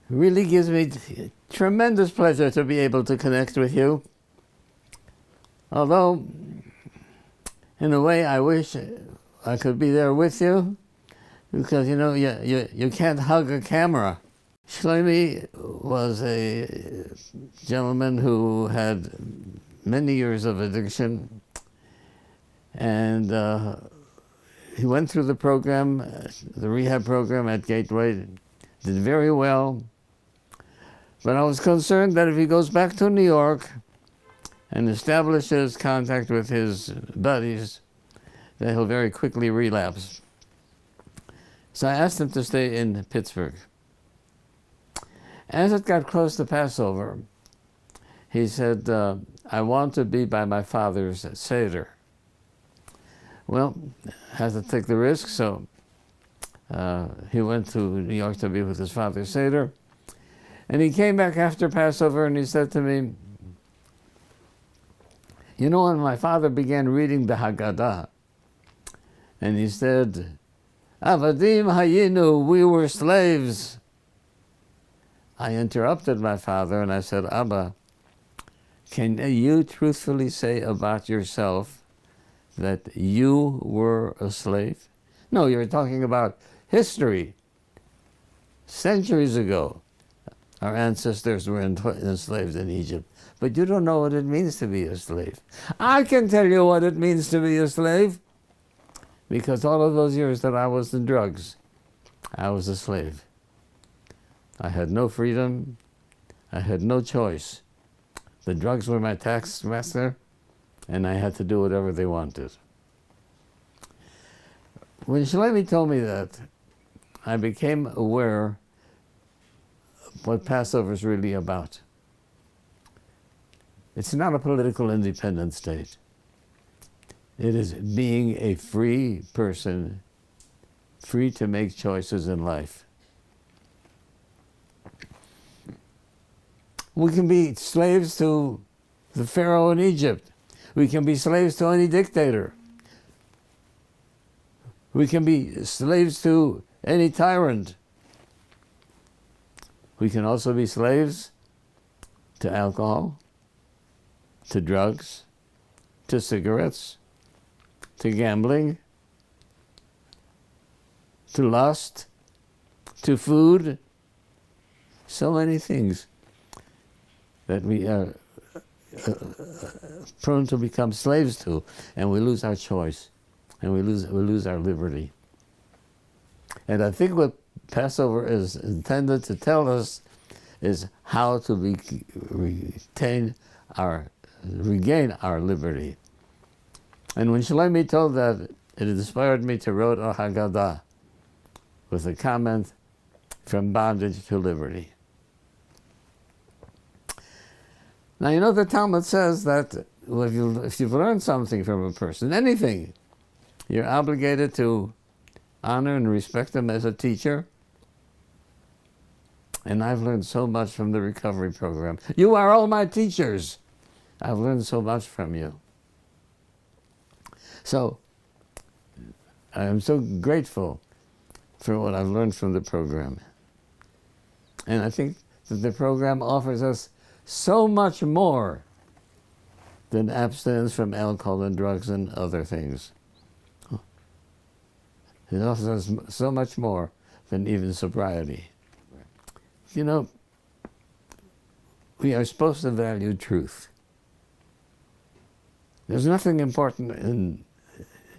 really gives me tremendous pleasure to be able to connect with you. Although, in a way, I wish I could be there with you, because, you can't hug a camera. Shlomi was a gentleman who had many years of addiction, and he went through the program, the rehab program at Gateway, did very well. But I was concerned that if he goes back to New York and establishes contact with his buddies, that he'll very quickly relapse. So I asked him to stay in Pittsburgh. As it got close to Passover, he said, I want to be by my father's Seder. Well, had to take the risk, so he went to New York to be with his father's Seder. And he came back after Passover and he said to me, when my father began reading the Haggadah, and he said, Avadim hayinu, we were slaves. I interrupted my father and I said, Abba, can you truthfully say about yourself that you were a slave? No, you're talking about history. Centuries ago, our ancestors were enslaved in Egypt. But you don't know what it means to be a slave. I can tell you what it means to be a slave, because all of those years that I was in drugs, I was a slave. I had no freedom. I had no choice. The drugs were my taskmaster, and I had to do whatever they wanted. When Shlomi told me that, I became aware of what Passover is really about. It's not a political independent state. It is being a free person, free to make choices in life. We can be slaves to the Pharaoh in Egypt. We can be slaves to any dictator. We can be slaves to any tyrant. We can also be slaves to alcohol, to drugs, to cigarettes, to gambling, to lust, to food, so many things that we are prone to become slaves to, and we lose our choice, and we lose our liberty. And I think what Passover is intended to tell us is how to regain our liberty. And when Shlomi told that, it inspired me to write a Haggadah with a comment, from bondage to liberty. Now, the Talmud says that if you've learned something from a person, anything, you're obligated to honor and respect them as a teacher. And I've learned so much from the recovery program. You are all my teachers. I've learned so much from you. So, I am so grateful for what I've learned from the program. And I think that the program offers us so much more than abstinence from alcohol and drugs and other things. It offers us so much more than even sobriety. We are supposed to value truth. There's nothing important in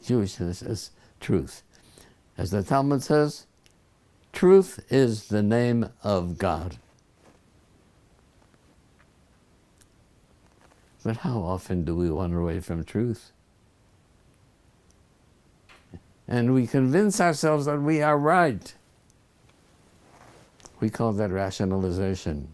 Jewishness as truth. As the Talmud says, truth is the name of God. But how often do we wander away from truth? And we convince ourselves that we are right. We call that rationalization.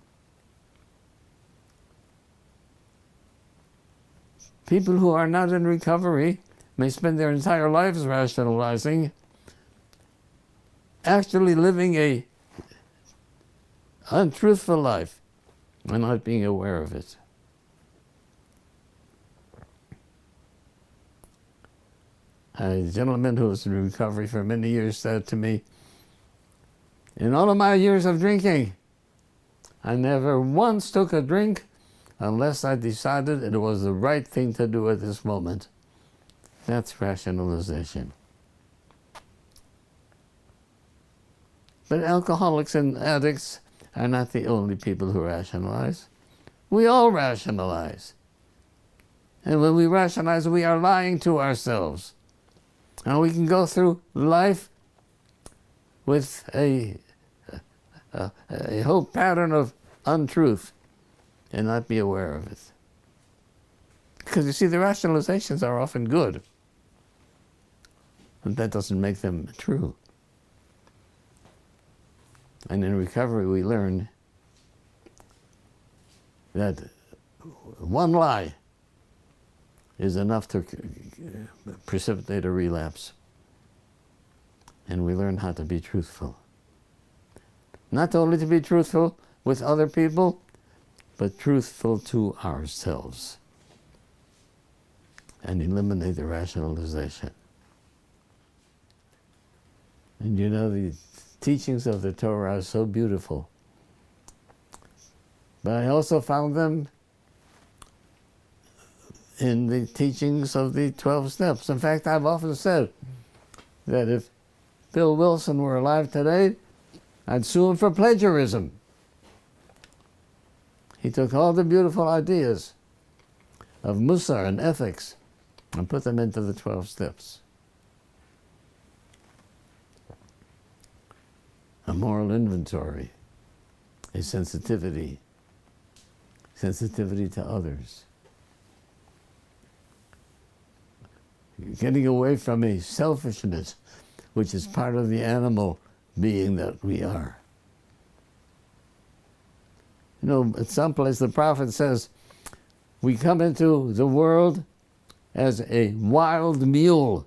People who are not in recovery may spend their entire lives rationalizing, actually living a untruthful life and not being aware of it. A gentleman who was in recovery for many years said to me, in all of my years of drinking, I never once took a drink unless I decided it was the right thing to do at this moment. That's rationalization. But alcoholics and addicts are not the only people who rationalize. We all rationalize. And when we rationalize, we are lying to ourselves. And we can go through life with a whole pattern of untruth and not be aware of it. Because you see, the rationalizations are often good, but that doesn't make them true. And in recovery, we learn that one lie is enough to precipitate a relapse. And we learn how to be truthful. Not only to be truthful with other people, but truthful to ourselves. And eliminate the rationalization. And you know, the teachings of the Torah are so beautiful. But I also found them in the teachings of the 12 steps. In fact, I've often said that if Bill Wilson were alive today, I'd sue him for plagiarism. He took all the beautiful ideas of Musar and ethics and put them into the 12 steps. A moral inventory, a sensitivity to others. Getting away from a selfishness, which is part of the animal being that we are. You know, at some place the prophet says, we come into the world as a wild mule.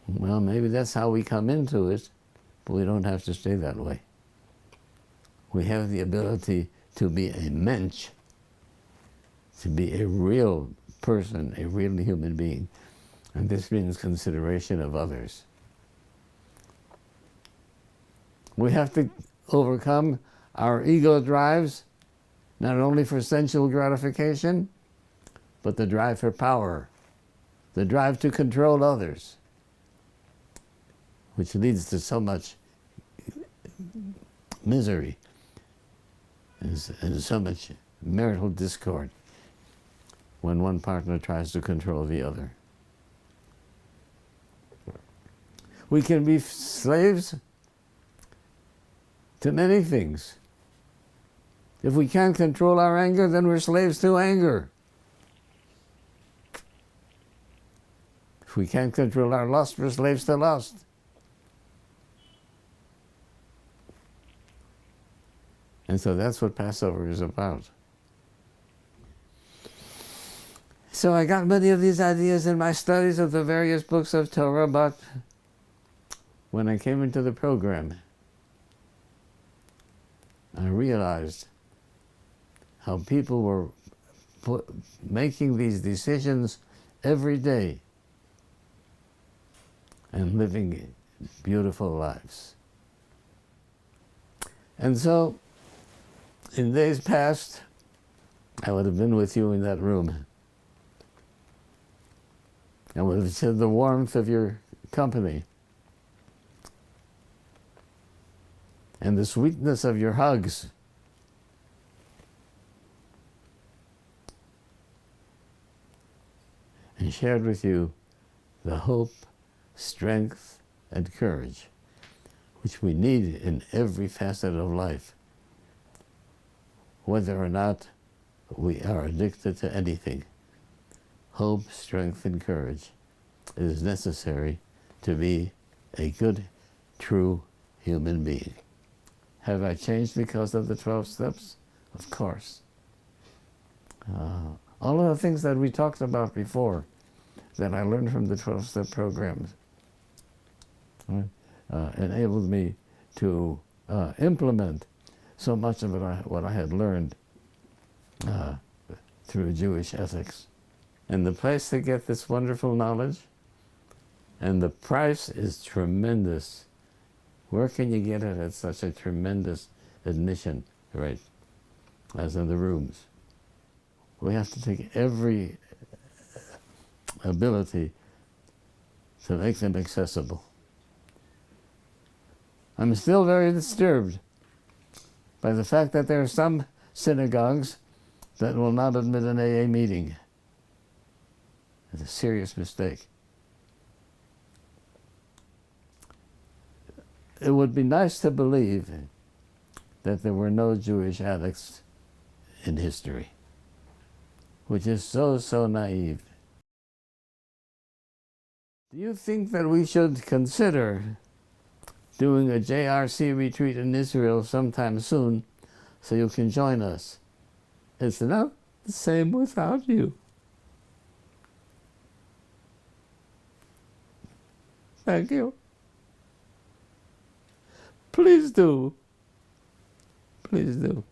Well, maybe that's how we come into it, but we don't have to stay that way. We have the ability to be a mensch, to be a real person, a real human being. And this means consideration of others. We have to overcome our ego drives, not only for sensual gratification, but the drive for power, the drive to control others, which leads to so much misery and so much marital discord when one partner tries to control the other. We can be slaves to many things. If we can't control our anger, then we're slaves to anger. If we can't control our lust, we're slaves to lust. And so that's what Passover is about. So I got many of these ideas in my studies of the various books of Torah, but when I came into the program, I realized how people were making these decisions every day and living beautiful lives. And so, in days past, I would have been with you in that room. I would have said the warmth of your company and the sweetness of your hugs. And shared with you the hope, strength, and courage which we need in every facet of life, whether or not we are addicted to anything. Hope, strength, and courage is necessary to be a good, true human being. Have I changed because of the 12 steps? Of course. All of the things that we talked about before that I learned from the 12-step programs enabled me to implement so much of what I had learned through Jewish ethics. And the place to get this wonderful knowledge, and the price is tremendous. Where can you get it at such a tremendous admission rate as in the rooms. We have to take every ability to make them accessible. I'm still very disturbed by the fact that there are some synagogues that will not admit an AA meeting. It's a serious mistake. It would be nice to believe that there were no Jewish addicts in history, which is so naive. Do you think that we should consider doing a JRC retreat in Israel sometime soon so you can join us? It's not the same without you. Thank you. Please do. Please do.